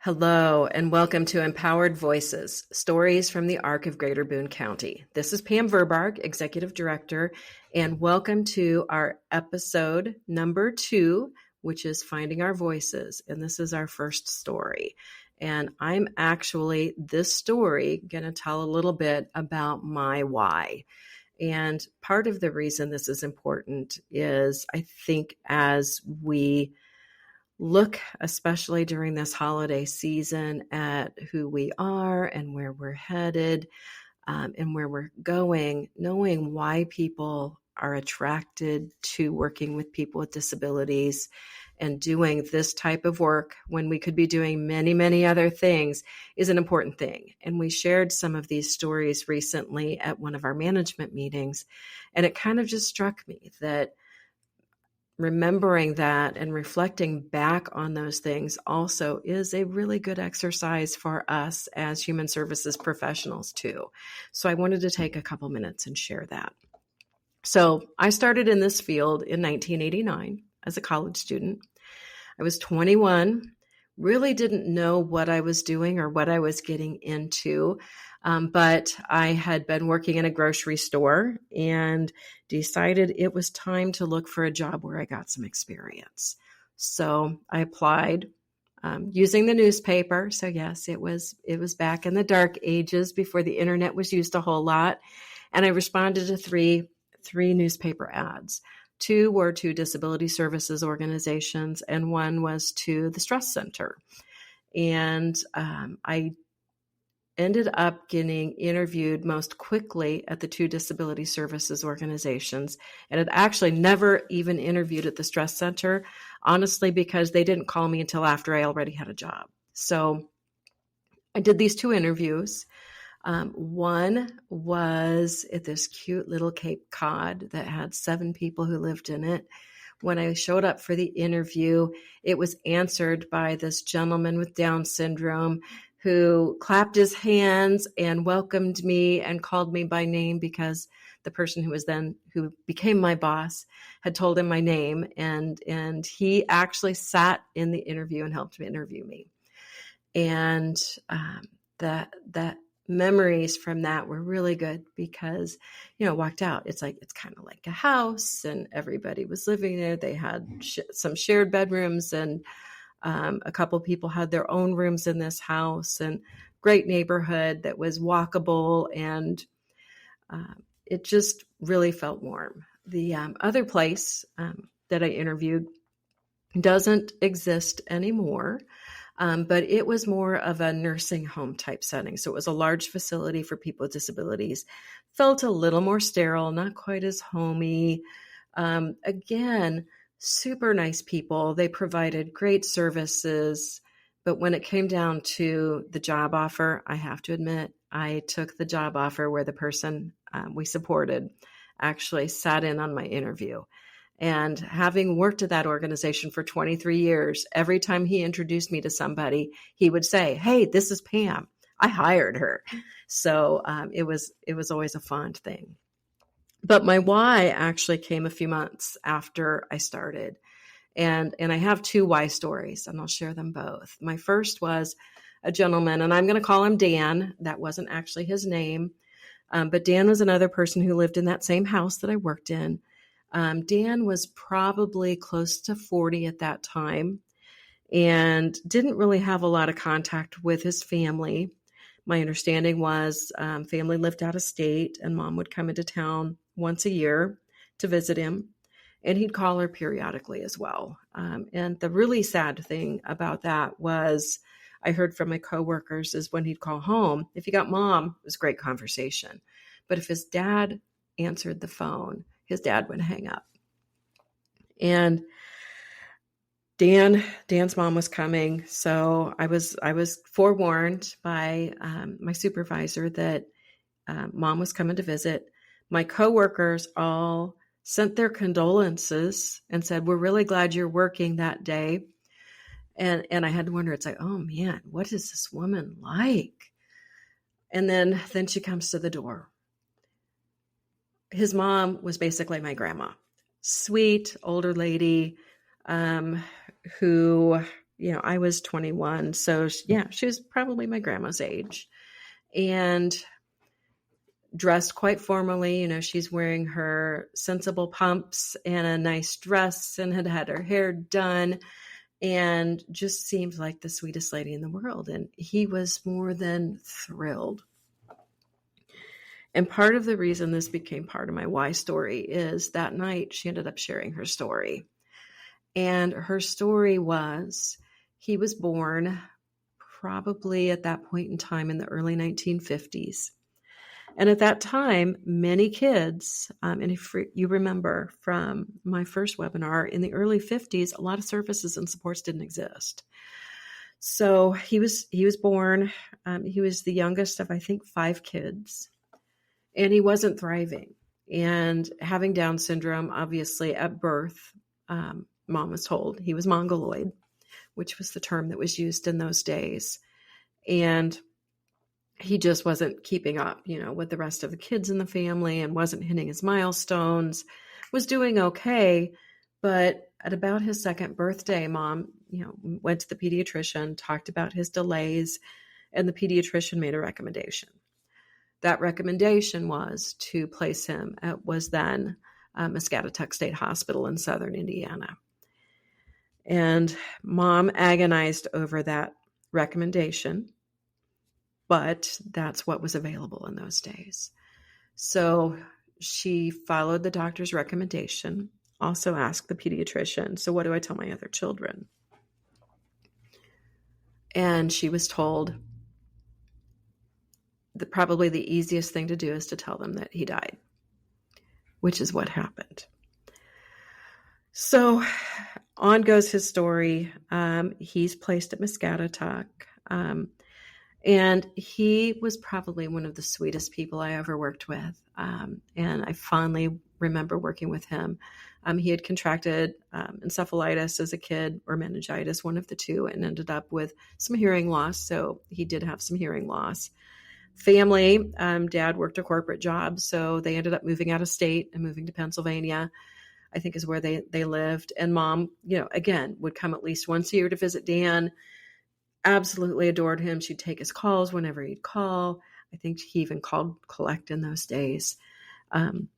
Hello, and welcome to Empowered Voices, Stories from the Arc of Greater Boone County. This is Pam Verbarg, Executive Director, and welcome to our episode number 2, which is Finding Our Voices, and this is our first story. And I'm actually, this story, going to tell a little bit about my why. And part of the reason this is important is I think as we look, especially during this holiday season, at who we are and where we're headed and where we're going, knowing why people are attracted to working with people with disabilities and doing this type of work when we could be doing many, many other things is an important thing. And we shared some of these stories recently at one of our management meetings, and it kind of just struck me that remembering that and reflecting back on those things also is a really good exercise for us as human services professionals too. So I wanted to take a couple minutes and share that. So I started in this field in 1989 as a college student. I was 21, really didn't know what I was doing or what I was getting into. But I had been working in a grocery store and decided it was time to look for a job where I got some experience. So I applied using the newspaper. So yes, it was back in the dark ages before the internet was used a whole lot. And I responded to three newspaper ads. 2 were to disability services organizations, and 1 was to the stress center. And I ended up getting interviewed most quickly at the 2 disability services organizations, and had actually never even interviewed at the stress center, honestly, because they didn't call me until after I already had a job. So I did these 2 interviews. One was at this cute little Cape Cod that had 7 people who lived in it. When I showed up for the interview, it was answered by this gentleman with Down syndrome who clapped his hands and welcomed me and called me by name because the person who became my boss had told him my name, and he actually sat in the interview and helped me interview me. And that memories from that were really good because, walked out. It's kind of like a house and everybody was living there. They had some shared bedrooms, and a couple of people had their own rooms in this house, and great neighborhood that was walkable, and it just really felt warm. The other place that I interviewed doesn't exist anymore. But it was more of a nursing home type setting. So it was a large facility for people with disabilities. Felt a little more sterile, not quite as homey. Again, super nice people. They provided great services. But when it came down to the job offer, I have to admit, I took the job offer where the person we supported actually sat in on my interview. And having worked at that organization for 23 years, every time he introduced me to somebody, he would say, "Hey, this is Pam. I hired her." So it was always a fond thing. But my why actually came a few months after I started. And I have 2 why stories, and I'll share them both. My first was a gentleman, and I'm going to call him Dan. That wasn't actually his name. But Dan was another person who lived in that same house that I worked in. Dan was probably close to 40 at that time and didn't really have a lot of contact with his family. My understanding was family lived out of state, and mom would come into town once a year to visit him, and he'd call her periodically as well. And the really sad thing about that was I heard from my coworkers is when he'd call home, if he got mom, it was great conversation. But if his dad answered the phone, his dad would hang up. And Dan's mom was coming. So I was forewarned by my supervisor that mom was coming to visit. My coworkers all sent their condolences and said, "We're really glad you're working that day." And I had to wonder, it's like, oh man, what is this woman like? And then she comes to the door. His mom was basically my grandma, sweet older lady who, I was 21. So yeah, she was probably my grandma's age and dressed quite formally. She's wearing her sensible pumps and a nice dress and had had her hair done and just seemed like the sweetest lady in the world. And he was more than thrilled. And part of the reason this became part of my why story is that night she ended up sharing her story. And her story was he was born probably at that point in time in the early 1950s. And at that time, many kids, and if you remember from my first webinar, in the early 50s, a lot of services and supports didn't exist. So he was born, he was the youngest of, I think, 5 kids, and he wasn't thriving. And having Down syndrome, obviously at birth, mom was told he was mongoloid, which was the term that was used in those days. And he just wasn't keeping up, with the rest of the kids in the family and wasn't hitting his milestones, was doing okay. But at about his 2nd birthday, mom, went to the pediatrician, talked about his delays, and the pediatrician made a recommendation. That recommendation was to place him at what was then Muscatatuck State Hospital in Southern Indiana. And mom agonized over that recommendation, but that's what was available in those days. So she followed the doctor's recommendation, also asked the pediatrician, so what do I tell my other children? And she was told that probably the easiest thing to do is to tell them that he died, which is what happened. So on goes his story. He's placed at Muscatatuck. And he was probably one of the sweetest people I ever worked with. And I fondly remember working with him. He had contracted encephalitis as a kid, or meningitis, one of the two, and ended up with some hearing loss. So he did have some hearing loss. Family, dad worked a corporate job, so they ended up moving out of state and moving to Pennsylvania, I think is where they lived. And mom, again, would come at least once a year to visit Dan. Absolutely adored him. She'd take his calls whenever he'd call. I think he even called collect in those days. And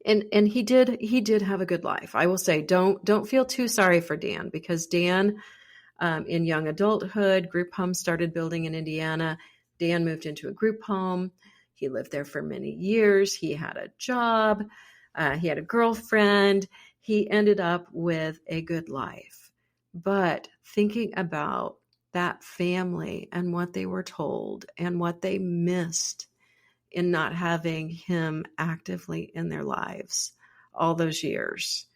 he did have a good life. I will say, don't feel too sorry for Dan, because Dan, in young adulthood, group homes started building in Indiana. Dan moved into a group home. He lived there for many years. He had a job. He had a girlfriend. He ended up with a good life. But thinking about that family and what they were told and what they missed in not having him actively in their lives all those years,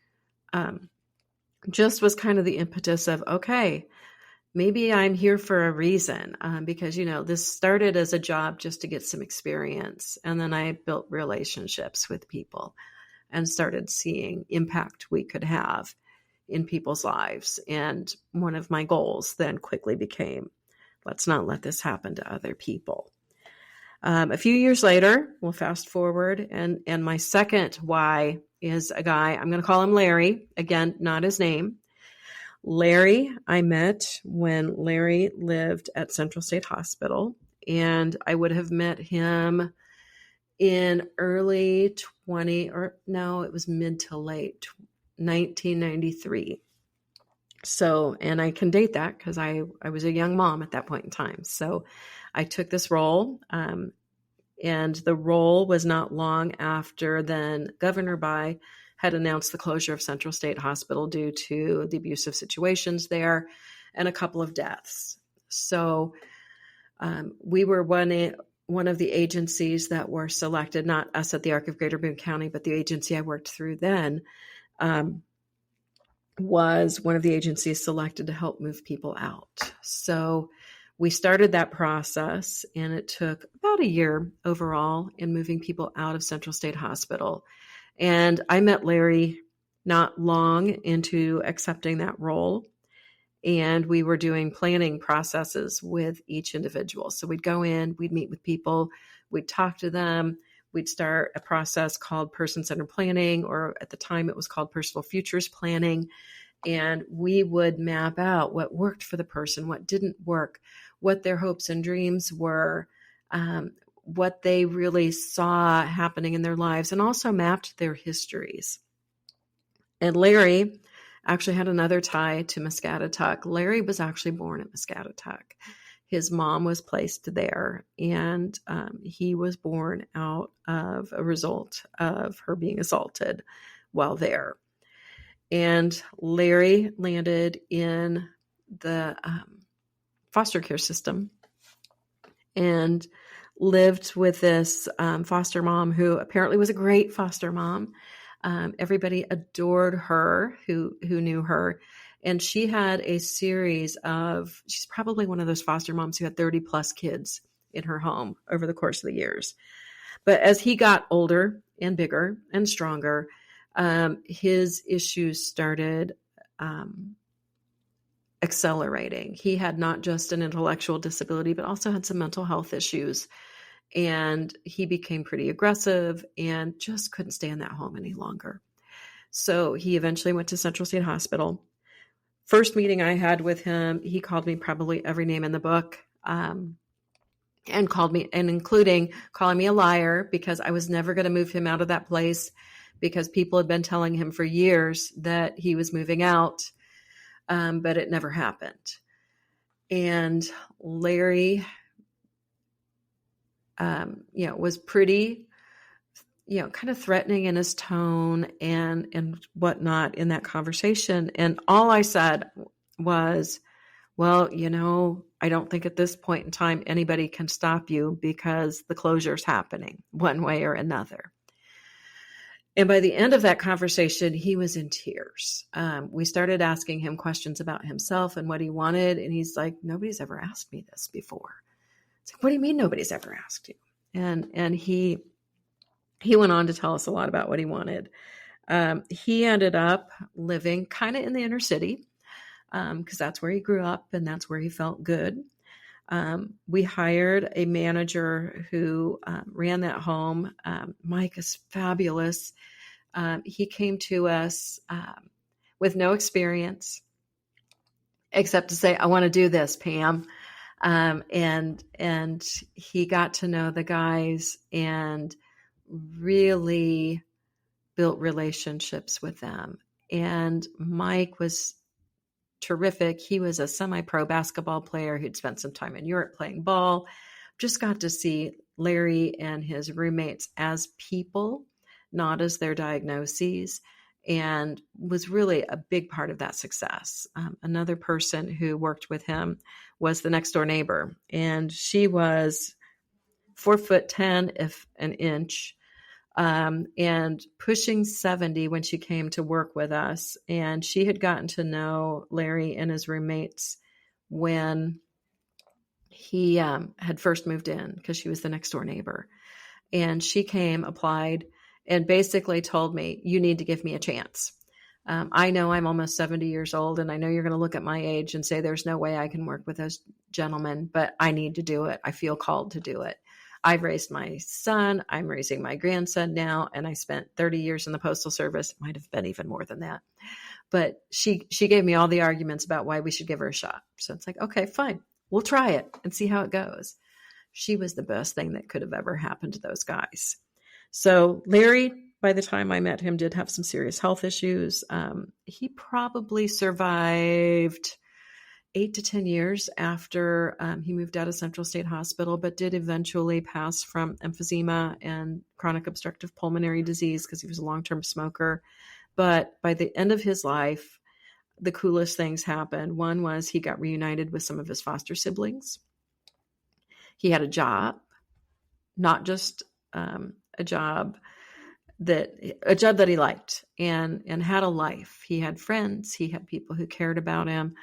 just was kind of the impetus of, okay, maybe I'm here for a reason, because, this started as a job just to get some experience. And then I built relationships with people and started seeing impact we could have in people's lives. And one of my goals then quickly became, let's not let this happen to other people. A few years later, we'll fast forward, and my second why is a guy, I'm going to call him Larry, again, not his name. Larry, I met when Larry lived at Central State Hospital, and I would have met him in early it was mid to late 1993. So, and I can date that because I was a young mom at that point in time. So I took this role, and the role was not long after then Governor Bai had announced the closure of Central State Hospital due to the abusive situations there and a couple of deaths. So we were one of the agencies that were selected, not us at the Arc of Greater Boone County, but the agency I worked through then was one of the agencies selected to help move people out. So we started that process, and it took about a year overall in moving people out of Central State Hospital. And I met Larry not long into accepting that role. And we were doing planning processes with each individual. So we'd go in, we'd meet with people, we'd talk to them, we'd start a process called person-centered planning, or at the time it was called personal futures planning. And we would map out what worked for the person, what didn't work, what their hopes and dreams were, what they really saw happening in their lives, and also mapped their histories. And Larry actually had another tie to Muscatatuck. Larry was actually born in Muscatatuck. His mom was placed there, and he was born out of a result of her being assaulted while there. And Larry landed in the foster care system and lived with this foster mom who apparently was a great foster mom. Everybody adored her who knew her. And she had a series of, she's probably one of those foster moms who had 30 plus kids in her home over the course of the years. But as he got older and bigger and stronger, his issues started accelerating. He had not just an intellectual disability, but also had some mental health issues. And he became pretty aggressive and just couldn't stay in that home any longer. So he eventually went to Central State Hospital. First meeting I had with him, he called me probably every name in the book, and called me, and including calling me a liar because I was never going to move him out of that place because people had been telling him for years that he was moving out, but it never happened. And Larry, was pretty, kind of threatening in his tone and whatnot in that conversation. And all I said was, well, I don't think at this point in time anybody can stop you because the closure's happening one way or another. And by the end of that conversation, he was in tears. We started asking him questions about himself and what he wanted. And he's like, nobody's ever asked me this before. It's like, what do you mean nobody's ever asked you? And he went on to tell us a lot about what he wanted. He ended up living kind of in the inner city because that's where he grew up and that's where he felt good. We hired a manager who ran that home. Mike is fabulous. He came to us with no experience except to say, I want to do this, Pam. And he got to know the guys and really built relationships with them. And Mike was terrific. He was a semi-pro basketball player who'd spent some time in Europe playing ball. Just got to see Larry and his roommates as people, not as their diagnoses, and was really a big part of that success. Another person who worked with him was the next door neighbor, and she was 4'10", if an inch, and pushing 70 when she came to work with us. And she had gotten to know Larry and his roommates when he had first moved in because she was the next door neighbor. And she came, applied, and basically told me, you need to give me a chance. I know I'm almost 70 years old, and I know you're going to look at my age and say there's no way I can work with those gentlemen, but I need to do it. I feel called to do it. I've raised my son. I'm raising my grandson now, and I spent 30 years in the Postal Service. It might have been even more than that. But she gave me all the arguments about why we should give her a shot. So it's like, okay, fine. We'll try it and see how it goes. She was the best thing that could have ever happened to those guys. So Larry, by the time I met him, did have some serious health issues. He probably survived 8 to 10 years after he moved out of Central State Hospital, but did eventually pass from emphysema and chronic obstructive pulmonary disease because he was a long-term smoker. But by the end of his life, the coolest things happened. One was he got reunited with some of his foster siblings. He had a job, not just a job that he liked and had a life. He had friends. He had people who cared about him.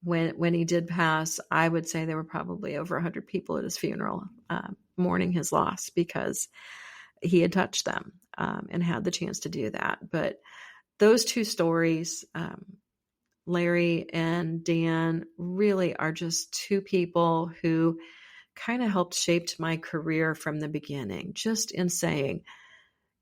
When he did pass, I would say there were probably over 100 people at his funeral mourning his loss because he had touched them and had the chance to do that. But those two stories, Larry and Dan, really are just two people who kind of helped shape my career from the beginning, just in saying,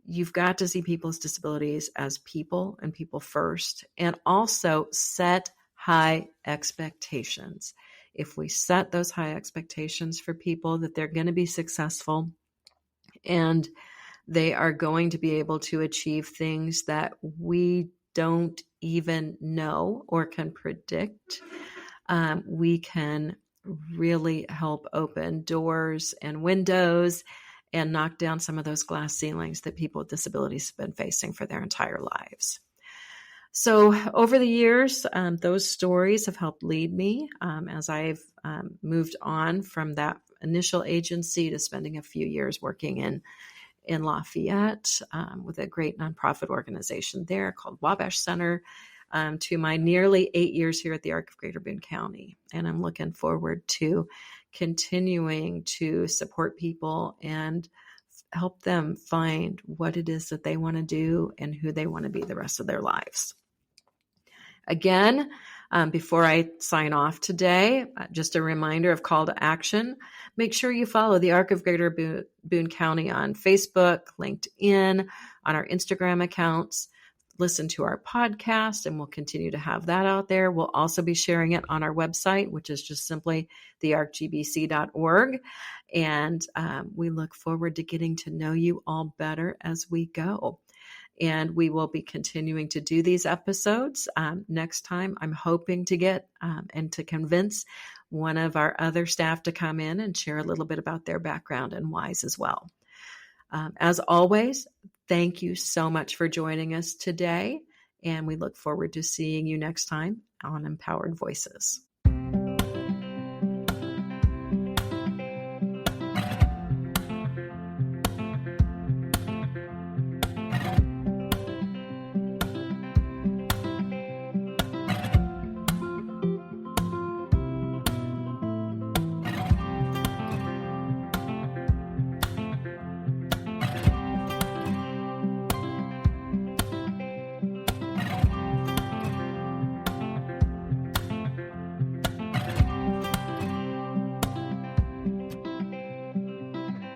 you've got to see people's disabilities as people and people first, and also set high expectations. If we set those high expectations for people that they're going to be successful and they are going to be able to achieve things that we don't even know or can predict, we can really help open doors and windows and knock down some of those glass ceilings that people with disabilities have been facing for their entire lives. So over the years, those stories have helped lead me as I've moved on from that initial agency to spending a few years working in Lafayette with a great nonprofit organization there called Wabash Center, to my nearly 8 years here at the ARC of Greater Boone County. And I'm looking forward to continuing to support people and help them find what it is that they want to do and who they want to be the rest of their lives. Again, before I sign off today, just a reminder of call to action. Make sure you follow the ARC of Greater Boone County on Facebook, LinkedIn, on our Instagram accounts. Listen to our podcast, and we'll continue to have that out there. We'll also be sharing it on our website, which is just simply thearcgbc.org. And we look forward to getting to know you all better as we go. And we will be continuing to do these episodes. Next time, I'm hoping to get and to convince one of our other staff to come in and share a little bit about their background and whys as well. As always, thank you so much for joining us today. And we look forward to seeing you next time on Empowered Voices.